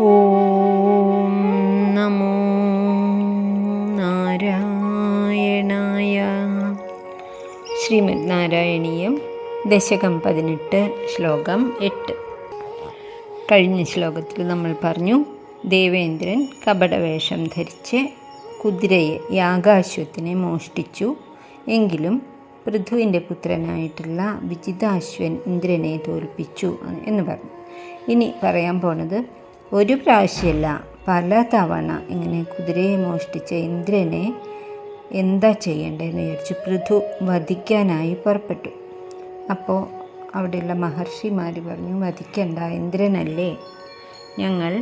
ഓം നമോ നാരായണായ. ശ്രീമദ് നാരായണീയം ദശകം 18 ശ്ലോകം 8. കഴിഞ്ഞ ശ്ലോകത്തിൽ നമ്മൾ പറഞ്ഞു, ദേവേന്ദ്രൻ കപടവേഷം ധരിച്ച് കുതിരയെ യാഗാശ്വത്തിനെ മോഷ്ടിച്ചു. എങ്കിലും പൃഥുവിൻ്റെ പുത്രനായിട്ടുള്ള വിജിതാശ്വൻ ഇന്ദ്രനെ തോൽപ്പിച്ചു എന്ന് പറഞ്ഞു. ഇനി പറയാൻ പോണത്, ഒരു പ്രാവശ്യമല്ല പല തവണ ഇങ്ങനെ കുതിരയെ മോഷ്ടിച്ച ഇന്ദ്രനെ എന്താ ചെയ്യേണ്ടതെന്ന് വിചാരിച്ചു പൃഥു വധിക്കാനായി പുറപ്പെട്ടു. അപ്പോൾ അവിടെയുള്ള മഹർഷിമാർ പറഞ്ഞു, വധിക്കണ്ട, ഇന്ദ്രനല്ലേ, ഞങ്ങൾ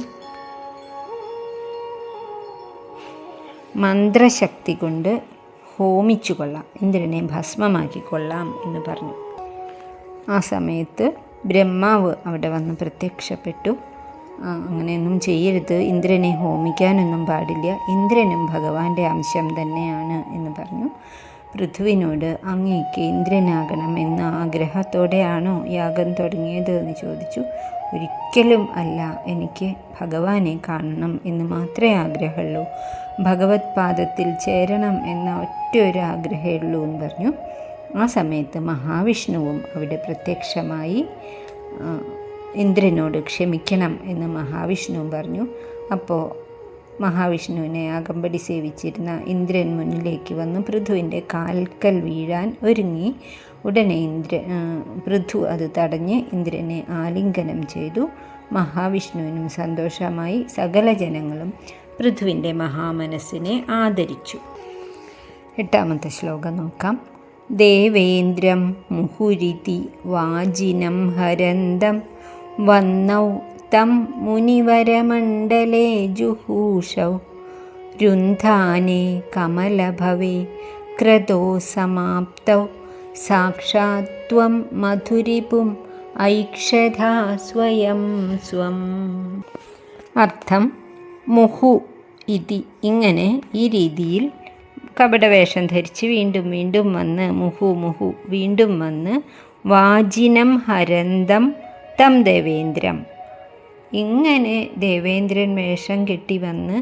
മന്ത്രശക്തി കൊണ്ട് ഹോമിച്ചു കൊള്ളാം, ഇന്ദ്രനെ ഭസ്മമാക്കിക്കൊള്ളാം എന്ന് പറഞ്ഞു. ആ സമയത്ത് ബ്രഹ്മാവ് അവിടെ വന്ന് പ്രത്യക്ഷപ്പെട്ടു. അങ്ങനെയൊന്നും ചെയ്യരുത്, ഇന്ദ്രനെ ഹോമിക്കാനൊന്നും പാടില്ല, ഇന്ദ്രനും ഭഗവാന്റെ അംശം തന്നെയാണ് എന്ന് പറഞ്ഞു. പൃഥുവിനോട്, അങ്ങേക്ക് ഇന്ദ്രനാകണം എന്ന ആഗ്രഹത്തോടെയാണോ യാഗം തുടങ്ങിയത് എന്ന് ചോദിച്ചു. ഒരിക്കലും അല്ല, എനിക്ക് ഭഗവാനെ കാണണം എന്ന് മാത്രമേ ആഗ്രഹമുള്ളൂ, ഭഗവത് പാദത്തിൽ ചേരണം എന്ന ഒറ്റ ഒരു ആഗ്രഹമേ ഉള്ളൂ എന്ന് പറഞ്ഞു. ആ സമയത്ത് മഹാവിഷ്ണുവും അവിടെ പ്രത്യക്ഷമായി ഇന്ദ്രനോട് ക്ഷമിക്കണം എന്ന് മഹാവിഷ്ണുവും പറഞ്ഞു. അപ്പോൾ മഹാവിഷ്ണുവിനെ അകമ്പടി സേവിച്ചിരുന്ന ഇന്ദ്രൻ മുന്നിലേക്ക് വന്ന് പൃഥുവിൻ്റെ കാൽക്കൽ വീഴാൻ ഒരുങ്ങി. ഉടനെ പൃഥു അത് തടഞ്ഞ് ഇന്ദ്രനെ ആലിംഗനം ചെയ്തു. മഹാവിഷ്ണുവിനും സന്തോഷമായി. സകല ജനങ്ങളും പൃഥുവിൻ്റെ മഹാമനസ്സിനെ ആദരിച്ചു. 8ാമത്തെ ശ്ലോകം നോക്കാം. ദേവേന്ദ്രം മുഹുരിതി വാജിനം ഹരന്തം വന്നൗ തം മുനിവരമണ്ഡലേ ജുഹൂഷൗ രുന്ധാനേ കമലഭവേ ക്രതോ സമാപ്തൗ സാക്ഷാത് ത്വം മധുരിപും ഐക്ഷതാ സ്വയം സ്വം. അർത്ഥം, മുഹു ഇതി, ഇങ്ങനെ ഈ രീതിയിൽ കപടവേഷം ധരിച്ച് വീണ്ടും വീണ്ടും വന്ന്, മുഹു വീണ്ടും വന്ന്, വാജിനം ഹരന്തം തം ദേവേന്ദ്രം, ഇങ്ങനെ ദേവേന്ദ്രൻ വേഷം കെട്ടി വന്ന്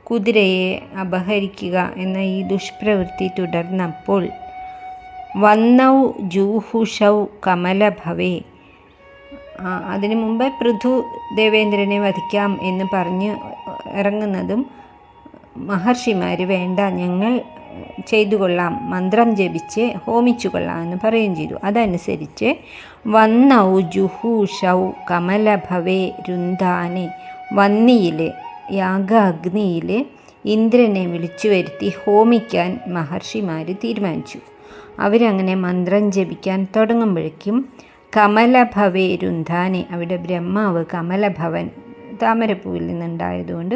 കുതിരയെ അപഹരിക്കുക എന്ന ഈ ദുഷ്പ്രവൃത്തി തുടർന്നപ്പോൾ, വന്നൗ ജൂഹുഷൗ കമലഭവേ, അതിനു മുമ്പ് പൃഥു ദേവേന്ദ്രനെ വധിക്കാം എന്ന് പറഞ്ഞ് ഇറങ്ങുന്നതും മഹർഷിമാർ വേണ്ട, ഞങ്ങൾ ചെയ്തു കൊള്ളാം, മന്ത്രം ജപിച്ച് ഹോമിച്ചു കൊള്ളാം എന്ന് പറയുകയും ചെയ്തു. അതനുസരിച്ച് വന്നൗ ജുഹൂഷൗ കമലഭവേ രുന്ധാനെ, വന്നിയിൽ യാഗാഗ്നിയിൽ ഇന്ദ്രനെ വിളിച്ചു വരുത്തി ഹോമിക്കാൻ മഹർഷിമാർ തീരുമാനിച്ചു. അവരങ്ങനെ മന്ത്രം ജപിക്കാൻ തുടങ്ങുമ്പോഴേക്കും കമലഭവേ രുന്ധാനെ, അവിടെ ബ്രഹ്മാവ് കമലഭവൻ, താമരപ്പൂവിൽ നിന്നുണ്ടായതുകൊണ്ട്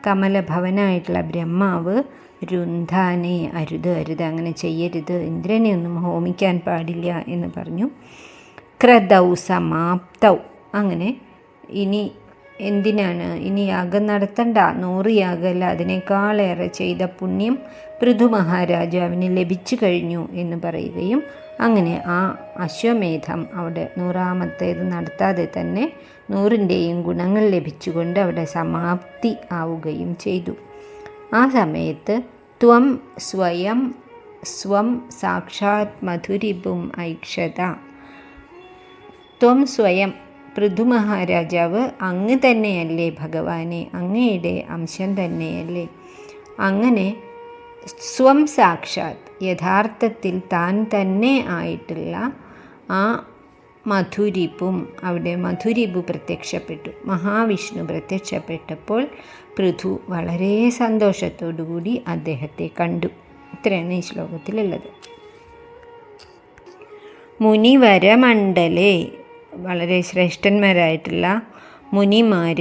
കമലഭവനായിട്ടുള്ള ബ്രഹ്മാവ് രുന്ധാനെ, അരുത് അങ്ങനെ ചെയ്യരുത്, ഇന്ദ്രനെ ഒന്നും ഹോമിക്കാൻ പാടില്ല എന്ന് പറഞ്ഞു. ക്രതൗ സമാപ്തൗ, അങ്ങനെ ഇനി എന്തിനാണ്, ഇനി യാഗം നടത്തണ്ട, 100 യാഗമല്ല അതിനേക്കാളേറെ ചെയ്ത പുണ്യം പൃഥു മഹാരാജാവിന് ലഭിച്ചു കഴിഞ്ഞു എന്ന് പറയുകയും, അങ്ങനെ ആ അശ്വമേധം അവിടെ 100ാമത്തേത് നടത്താതെ തന്നെ 100ൻ്റെയും ഗുണങ്ങൾ ലഭിച്ചുകൊണ്ട് അവിടെ സമാപ്തി ആവുകയും ചെയ്തു. ആ സമയത്ത് ത്വം സ്വയം സ്വം സാക്ഷാത് മധുരിപും ഐക്ഷത, ത്വം സ്വയം, പൃഥു മഹാരാജാവ് അങ്ങ് തന്നെയല്ലേ ഭഗവാനെ, അങ്ങയുടെ അംശം തന്നെയല്ലേ, അങ്ങനെ സ്വം സാക്ഷാത്, യഥാർത്ഥത്തിൽ താൻ തന്നെ ആയിട്ടുള്ള ആ മധുരിപും, അവിടെ മധുരിപു പ്രത്യക്ഷപ്പെട്ടു. മഹാവിഷ്ണു പ്രത്യക്ഷപ്പെട്ടപ്പോൾ പൃഥു വളരെ സന്തോഷത്തോടുകൂടി അദ്ദേഹത്തെ കണ്ടു. ഇത്രയാണ് ഈ ശ്ലോകത്തിലുള്ളത്. മുനിവരമണ്ഡലേ, വളരെ ശ്രേഷ്ഠന്മാരായിട്ടുള്ള മുനിമാർ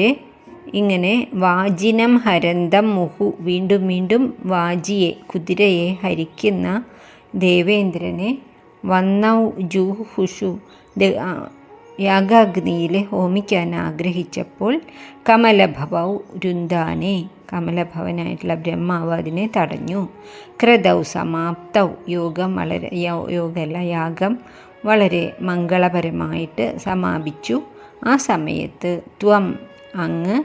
ഇങ്ങനെ വാജിനം ഹരന്തം മുഹു, വീണ്ടും വീണ്ടും വാജിയെ, കുതിരയെ ഹരിക്കുന്ന ദേവേന്ദ്രനെ വന്നൗ ജൂഹുഷു, യാഗാഗ്നിയിൽ ഹോമിക്കാൻ ആഗ്രഹിച്ചപ്പോൾ കമലഭവൗ രുന്ധാനെ, കമലഭവനായിട്ടുള്ള ബ്രഹ്മാവ് അതിനെ തടഞ്ഞു. ക്രതൗ സമാപ്തൗ, യാഗം വളരെ മംഗളപരമായിട്ട് സമാപിച്ചു. ആ സമയത്ത് ത്വം, അങ്ങ്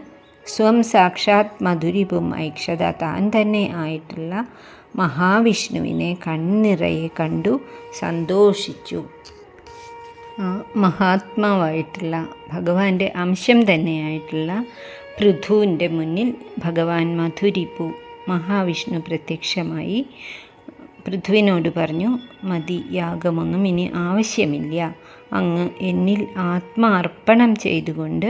സ്വം സാക്ഷാത് മധുരിപും ഐക്ഷത, താൻ തന്നെ ആയിട്ടുള്ള മഹാവിഷ്ണുവിനെ കണ്ണിറയെ കണ്ടു സന്തോഷിച്ചു. മഹാത്മാവായിട്ടുള്ള ഭഗവാന്റെ അംശം തന്നെയായിട്ടുള്ള പൃഥുവിൻ്റെ മുന്നിൽ ഭഗവാൻ മധുരിപു മഹാവിഷ്ണു പ്രത്യക്ഷമായി പൃഥുവിനോട് പറഞ്ഞു, മതി, യാഗമൊന്നും ഇനി ആവശ്യമില്ല. അങ്ങ് എന്നിൽ ആത്മാർപ്പണം ചെയ്തുകൊണ്ട്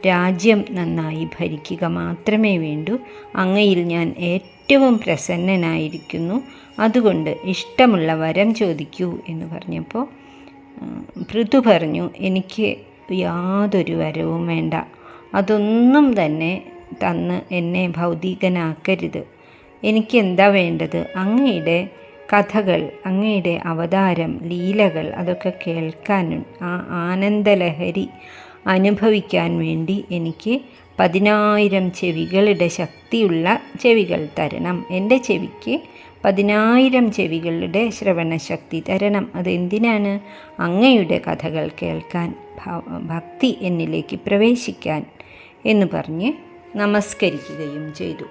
രാജ്യം നന്നായി ഭരിക്കുക മാത്രമേ വേണ്ടൂ. അങ്ങയിൽ ഞാൻ ഏറ്റവും പ്രസന്നനായിരിക്കുന്നു. അതുകൊണ്ട് ഇഷ്ടമുള്ള വരം ചോദിക്കൂ എന്ന് പറഞ്ഞപ്പോൾ പൃഥു പറഞ്ഞു, എനിക്ക് യാതൊരു വരവും വേണ്ട. അതൊന്നും തന്നെ തന്ന് എന്നെ ഭൗതികനാക്കരുത്. എനിക്ക് എന്താ വേണ്ടത്? അങ്ങയുടെ കഥകൾ, അങ്ങയുടെ അവതാരം, ലീലകൾ അതൊക്കെ കേൾക്കാനും ആ ആനന്ദലഹരി അനുഭവിക്കാൻ വേണ്ടി എനിക്ക് 10,000 ചെവികളുടെ ശക്തിയുള്ള ചെവികൾ തരണം. എൻ്റെ ചെവിക്ക് 10,000 ചെവികളുടെ ശ്രവണശക്തി തരണം. അതെന്തിനാണ്? അങ്ങയുടെ കഥകൾ കേൾക്കാൻ, ഭക്തി എന്നിലേക്ക് പ്രവേശിക്കാൻ എന്ന് പറഞ്ഞ് നമസ്കരിക്കുകയും ചെയ്തു.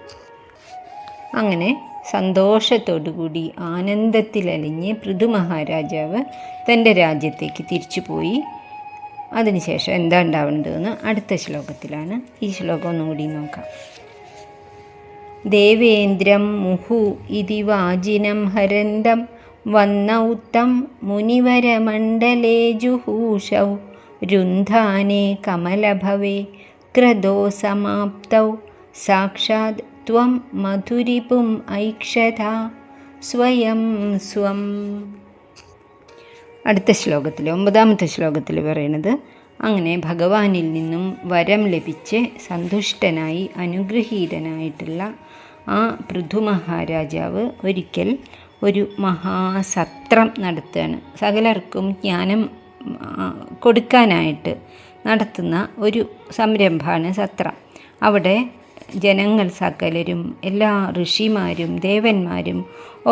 അങ്ങനെ സന്തോഷത്തോടുകൂടി ആനന്ദത്തിലലിഞ്ഞ് പൃഥു മഹാരാജാവ് തൻ്റെ രാജ്യത്തേക്ക് തിരിച്ചുപോയി. അതിനുശേഷം എന്താ ഉണ്ടാവേണ്ടതെന്ന് അടുത്ത ശ്ലോകത്തിലാണ്. ഈ ശ്ലോകം ഒന്നുകൂടി നോക്കാം. ദേവേന്ദ്രം മുഹു ഇതി വാജിനം ഹരന്തം വന്നൗത്തം മുനിവരമണ്ഡലേ ജുഹൂഷൗ രുന്ധാനേ കമലഭവേ ക്രദോ സമാപ്തൗ സാക്ഷാത് ത്വം മധുരിപും ഐക്ഷത സ്വയം സ്വം. അടുത്ത ശ്ലോകത്തിൽ 9ാമത്തെ ശ്ലോകത്തിൽ പറയുന്നത്, അങ്ങനെ ഭഗവാനിൽ നിന്നും വരം ലഭിച്ച് സന്തുഷ്ടനായി അനുഗ്രഹീതനായിട്ടുള്ള ആ പൃഥു മഹാരാജാവ് ഒരിക്കൽ ഒരു മഹാസത്രം നടത്തുകയാണ്. സകലർക്കും ജ്ഞാനം കൊടുക്കാനായിട്ട് നടത്തുന്ന ഒരു സംരംഭമാണ് സത്രം. അവിടെ ജനങ്ങൾ സകലരും, എല്ലാ ഋഷിമാരും ദേവന്മാരും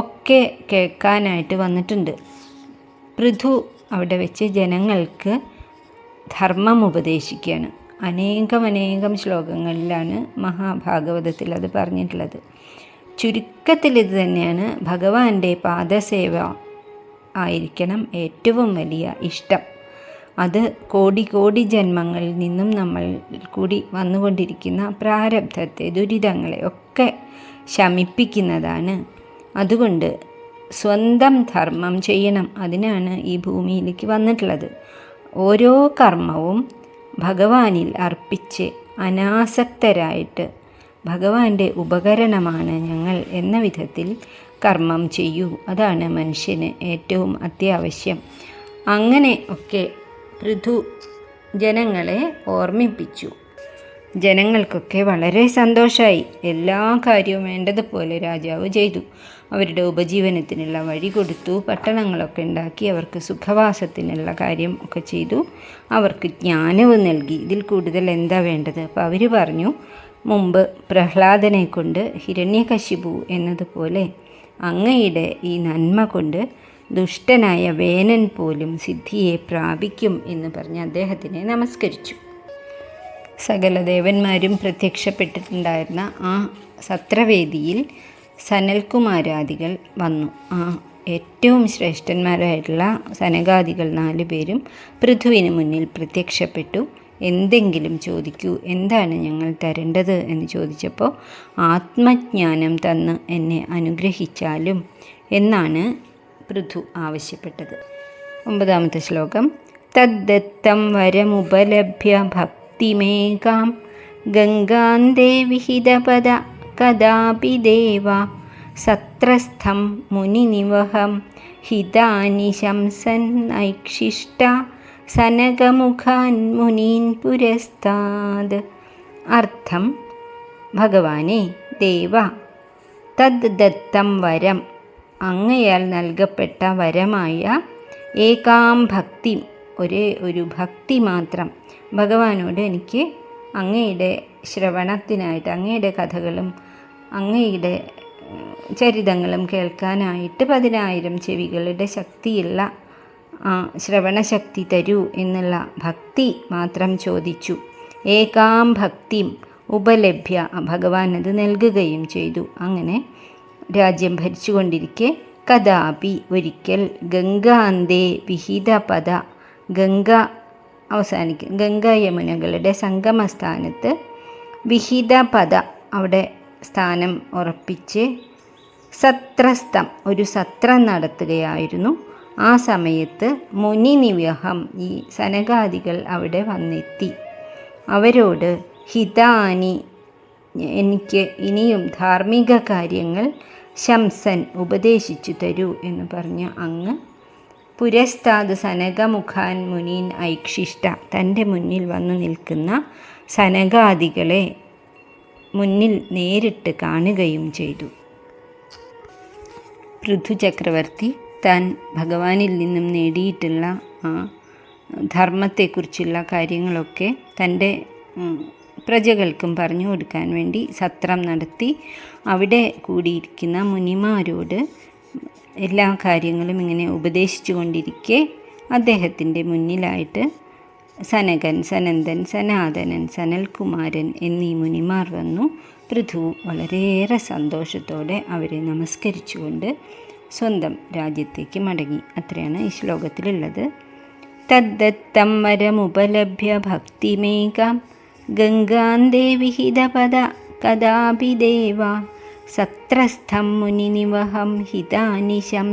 ഒക്കെ കേൾക്കാനായിട്ട് വന്നിട്ടുണ്ട്. പൃഥു അവിടെ വെച്ച് ജനങ്ങൾക്ക് ധർമ്മം ഉപദേശിക്കുകയാണ്. അനേകം ശ്ലോകങ്ങളിലാണ് മഹാഭാഗവതത്തിൽ അത് പറഞ്ഞിട്ടുള്ളത്. ചുരുക്കത്തിൽ ഇത് തന്നെയാണ്, ഭഗവാന്റെ പാദസേവ ആയിരിക്കണം ഏറ്റവും വലിയ ഇഷ്ടം. അത് കോടി ജന്മങ്ങളിൽ നിന്നും നമ്മൾ കൂടി വന്നുകൊണ്ടിരിക്കുന്ന പ്രാരബ്ധത്തെ, ദുരിതങ്ങളെ ഒക്കെ ശമിപ്പിക്കുന്നതാണ്. അതുകൊണ്ട് സ്വന്തം ധർമ്മം ചെയ്യണം. അതിനാണ് ഈ ഭൂമിയിലേക്ക് വന്നിട്ടുള്ളത്. ഓരോ കർമ്മവും ഭഗവാനിൽ അർപ്പിച്ച് അനാസക്തരായിട്ട് ഭഗവാന്റെ ഉപകരണമാണ് ഞങ്ങൾ എന്ന വിധത്തിൽ കർമ്മം ചെയ്യൂ. അതാണ് മനുഷ്യന് ഏറ്റവും അത്യാവശ്യം. അങ്ങനെ ഒക്കെ പൃഥു ജനങ്ങളെ ഓർമ്മിപ്പിച്ചു. ജനങ്ങൾക്കൊക്കെ വളരെ സന്തോഷമായി. എല്ലാ കാര്യവും വേണ്ടതുപോലെ രാജാവ് ചെയ്തു. അവരുടെ ഉപജീവനത്തിനുള്ള വഴി കൊടുത്തു. പട്ടണങ്ങളൊക്കെ ഉണ്ടാക്കി അവർക്ക് സുഖവാസത്തിനുള്ള കാര്യം ഒക്കെ ചെയ്തു. അവർക്ക് ജ്ഞാനവും നൽകി. ഇതിൽ കൂടുതൽ എന്താ വേണ്ടത്? അപ്പോൾ അവർ പറഞ്ഞു, മുമ്പ് പ്രഹ്ലാദനെ കൊണ്ട് ഹിരണ്യകശിപു എന്നതുപോലെ അങ്ങയുടെ ഈ നന്മ കൊണ്ട് ദുഷ്ടനായ വേനൻ പോലും സിദ്ധിയെ പ്രാപിക്കും എന്ന് പറഞ്ഞ് അദ്ദേഹത്തിനെ നമസ്കരിച്ചു. സകല ദേവന്മാരും പ്രത്യക്ഷപ്പെട്ടിട്ടുണ്ടായിരുന്ന ആ സത്രവേദിയിൽ സനൽകുമാരാദികൾ വന്നു. ആ ഏറ്റവും ശ്രേഷ്ഠന്മാരായിട്ടുള്ള സനകാദികൾ 4 പേരും പൃഥുവിന് മുന്നിൽ പ്രത്യക്ഷപ്പെട്ടു. എന്തെങ്കിലും ചോദിക്കൂ, എന്താണ് ഞങ്ങൾ തരേണ്ടത് എന്ന് ചോദിച്ചപ്പോൾ ആത്മജ്ഞാനം തന്ന് എന്നെ അനുഗ്രഹിച്ചാലും എന്നാണ് പൃഥു ആവശ്യപ്പെട്ടത്. 9ാമത്തെ ശ്ലോകം. തദ്ദത്തം വരമുപലഭ്യ ഭക്തിമേകാം ഗംഗാന്തേ വിഹിതപദ കദാപി ദേവ സത്രസ്ഥം മുനിനിവഹം ഹിതാനി ശംസൻ ഐക്ഷിഷ്ട സനകമുഖാൻ മുനീൻ പുരസ്താദ്. അർത്ഥം, ഭഗവാനെ ദേവ, തദ്ദത്തം വരം, അങ്ങയാൽ നൽകപ്പെട്ട വരമായ ഏകാം ഭക്തി, ഒരേ ഒരു ഭക്തി മാത്രം, ഭഗവാനോട് എനിക്ക് അങ്ങയുടെ ശ്രവണത്തിനായിട്ട്, അങ്ങയുടെ കഥകളും അങ്ങയുടെ ചരിതങ്ങളും കേൾക്കാനായിട്ട് 10,000 ചെവികളുടെ ശക്തിയുള്ള ശ്രവണശക്തി തരൂ എന്നുള്ള ഭക്തി മാത്രം ചോദിച്ചു. ഏകാം ഭക്തിം ഉപലഭ്യ, ഭഗവാൻ അത് നൽകുകയും ചെയ്തു. അങ്ങനെ രാജ്യം ഭരിച്ചുകൊണ്ടിരിക്കെ കഥാപി ഒരിക്കൽ ഗംഗാന്തേ വിഹിതപദ, ഗംഗ ഗംഗ യമുനകളുടെ സംഗമസ്ഥാനത്ത് വിഹിതപദ അവിടെ സ്ഥാനം ഉറപ്പിച്ച് സത്രസ്ഥം ഒരു സത്രം നടത്തുകയായിരുന്നു. ആ സമയത്ത് മുനിനിവഹം ഈ സനകാദികൾ അവിടെ വന്നെത്തി. അവരോട് ഹിതാനി, എനിക്ക് ഇനിയും ധാർമ്മിക കാര്യങ്ങൾ ശംസൻ ഉപദേശിച്ചു തരൂ എന്ന് പറഞ്ഞ അങ്ങ് പുരസ്താദ് സനകമുഖാൻ മുനീൻ ഐക്ഷിഷ്ട, തൻ്റെ മുന്നിൽ വന്നു നിൽക്കുന്ന സനകാദികളെ മുന്നിൽ നേരിട്ട് കാണുകയും ചെയ്തു. പൃഥു ചക്രവർത്തി താൻ ഭഗവാനിൽ നിന്നും നേടിയിട്ടുള്ള ധർമ്മത്തെക്കുറിച്ചുള്ള കാര്യങ്ങളൊക്കെ തൻ്റെ പ്രജകൾക്കും പറഞ്ഞു കൊടുക്കാൻ വേണ്ടി സത്രം നടത്തി. അവിടെ കൂടിയിരിക്കുന്ന മുനിമാരോട് എല്ലാ കാര്യങ്ങളും ഇങ്ങനെ ഉപദേശിച്ചു കൊണ്ടിരിക്കെ അദ്ദേഹത്തിൻ്റെ മുന്നിലായിട്ട് സനകൻ, സനന്ദൻ, സനാതനൻ, സനൽകുമാരൻ എന്നീ മുനിമാർ വന്നു. പൃഥു വളരെയേറെ സന്തോഷത്തോടെ അവരെ നമസ്കരിച്ചുകൊണ്ട് സ്വന്തം രാജ്യത്തേക്ക് മടങ്ങി. അത്രയാണ് ഈ ശ്ലോകത്തിലുള്ളത്. തദ്ദത്തം വരമുപലഭ്യ ഭക്തിമേകാം ഗംഗാന്തേ വിഹിതപദ കഥാപി ദേവ സത്രസ്ഥം മുനിനിവഹം ഹിതാനി ശം